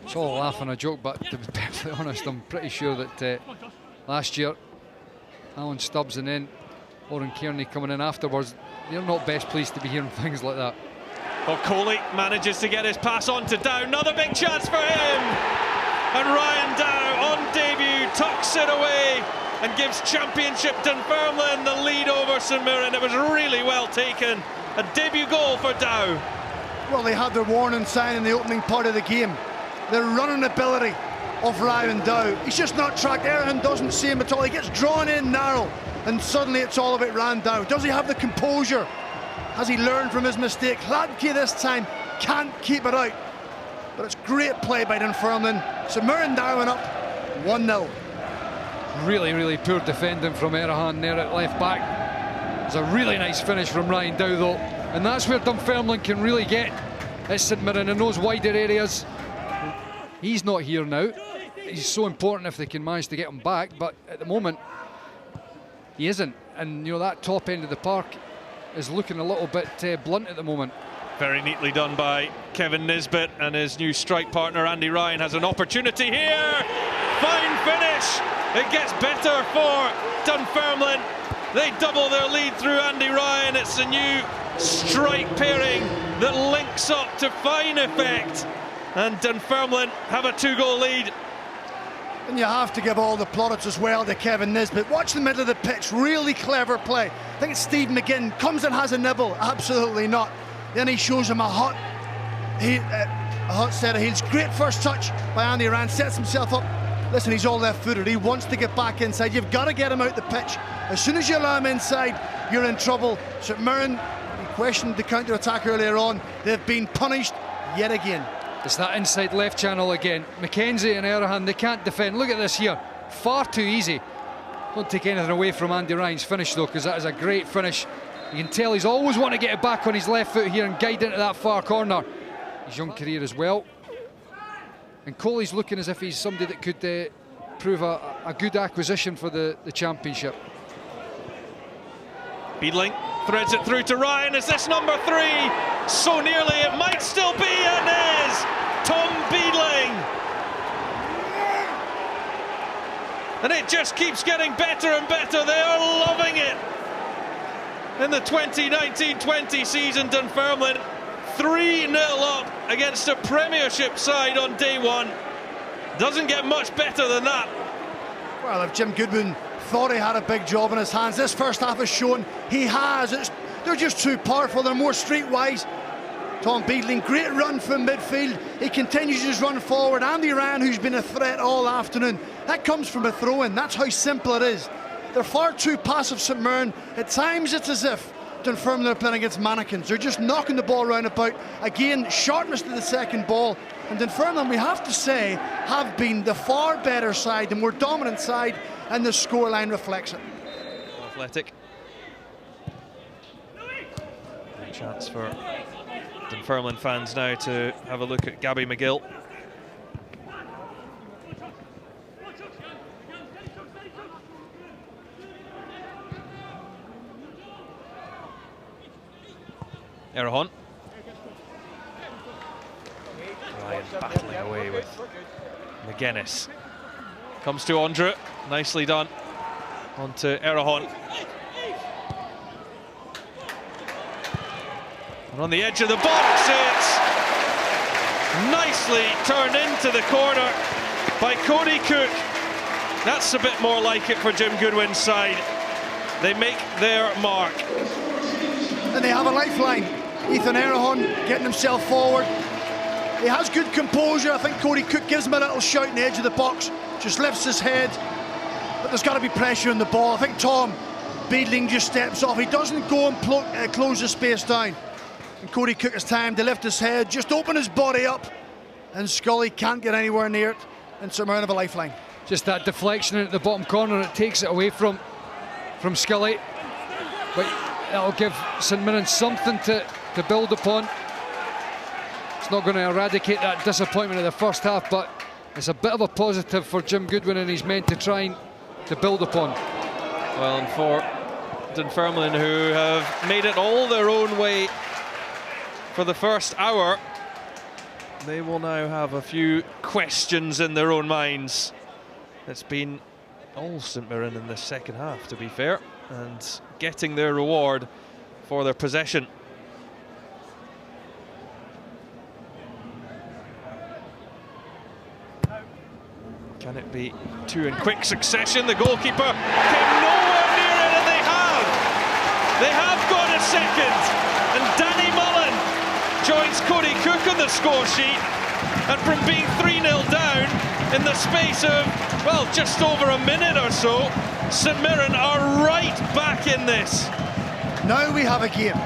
It's all a laugh and a joke, but to be perfectly honest, I'm pretty sure that last year, Alan Stubbs and then Oran Kearney coming in afterwards, they're not best pleased to be hearing things like that. Well, Coley manages to get his pass on to Dow. Another big chance for him. And Ryan Dow on debut tucks it away and gives Championship Dunfermline the lead over St Mirren. It was really well taken. A debut goal for Dow. Well, they had their warning sign in the opening part of the game. The running ability of Ryan Dow. He's just not tracked. Erhan doesn't see him at all. He gets drawn in narrow, and suddenly it's all about Ryan Dow. Does he have the composure? Has he learned from his mistake? Hladke this time can't keep it out. But it's great play by Dunfermline. St Mirren Darwin up 1-0. Really, really poor defending from Erhan there at left back. It's a really nice finish from Ryan Dow though. And that's where Dunfermline can really get at St Mirren in those wider areas. He's not here now. He's so important if they can manage to get him back, but at the moment he isn't. And you know, that top end of the park is looking a little bit blunt at the moment. Very neatly done by Kevin Nisbet, and his new strike partner Andy Ryan has an opportunity here. Fine finish. It gets better for Dunfermline. They double their lead through Andy Ryan. It's a new strike pairing that links up to fine effect, and Dunfermline have a 2-goal lead. And you have to give all the plaudits as well to Kevin Nisbet. Watch the middle of the pitch, really clever play. I think it's Steve McGinn, comes and has a nibble, absolutely not. Then he shows him a hot set of heels. Great first touch by Andy Ryan, sets himself up. Listen, he's all left-footed, he wants to get back inside. You've got to get him out the pitch. As soon as you allow him inside, you're in trouble. St Mirren, we questioned the counter-attack earlier on, they've been punished yet again. It's that inside left channel again. McKenzie and Erhan, they can't defend. Look at this here, far too easy. Don't take anything away from Andy Ryan's finish though, because that is a great finish. You can tell he's always wanting to get it back on his left foot here and guide into that far corner. His young career as well. And Coley's looking as if he's somebody that could prove a good acquisition for the championship. Beadling threads it through to Ryan. Is this number 3? So nearly, it might still be, and is Tom Beadling. And it just keeps getting better and better. They are loving it. In the 2019-20 season, Dunfermline 3-0 up against a Premiership side on day one. Doesn't get much better than that. Well, if Jim Goodwin thought he had a big job in his hands, this first half has shown he has. They're just too powerful, they're more streetwise. Tom Beadling, great run from midfield. He continues to just run forward. Andy Ryan, who's been a threat all afternoon. That comes from a throw-in, that's how simple it is. They're far too passive, St Mirren. At times it's as if Dunfermline are playing against mannequins. They're just knocking the ball around about. Again, sharpness to the second ball. And Dunfermline, we have to say, have been the far better side, the more dominant side, and the scoreline reflects it. Athletic. A chance for Dunfermline fans now to have a look at Gabby McGill. Erhan. Ryan battling away with McGuinness. Comes to Ondra, nicely done. On to Erhan. And on the edge of the box, it's nicely turned into the corner by Cody Cook. That's a bit more like it for Jim Goodwin's side. They make their mark. And they have a lifeline. Ethan Erhan getting himself forward. He has good composure. I think Cody Cook gives him a little shout in the edge of the box. Just lifts his head. But there's got to be pressure on the ball. I think Tom Beadling just steps off. He doesn't go and close the space down. And Cody Cook has time to lift his head, just open his body up. And Scully can't get anywhere near it. And St Mirren have a lifeline. Just that deflection at the bottom corner, it takes it away from Scully. But that'll give St Mirren something to build upon. It's not going to eradicate that disappointment of the first half, but it's a bit of a positive for Jim Goodwin and his men to try and to build upon. Well, and for Dunfermline, who have made it all their own way for the first hour, they will now have a few questions in their own minds. It's been all St Mirren in the second half, to be fair, and getting their reward for their possession. Can it be two in quick succession? The goalkeeper came nowhere near it, and they have. They have got a second, and Danny Mullen joins Cody Cook on the score sheet, and from being 3-0 down in the space of, well, just over a minute or so, St Mirren are right back in this. Now we have a game.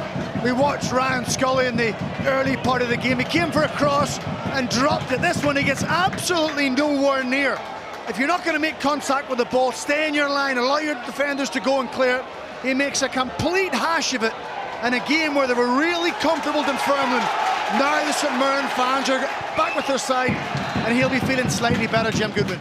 We watched Ryan Scully in the early part of the game. He came for a cross and dropped it. This one he gets absolutely nowhere near. If you're not going to make contact with the ball, stay in your line, allow your defenders to go and clear it. He makes a complete hash of it in a game where they were really comfortable, Dunfermline. Now the St Mirren fans are back with their side, and he'll be feeling slightly better, Jim Goodwin.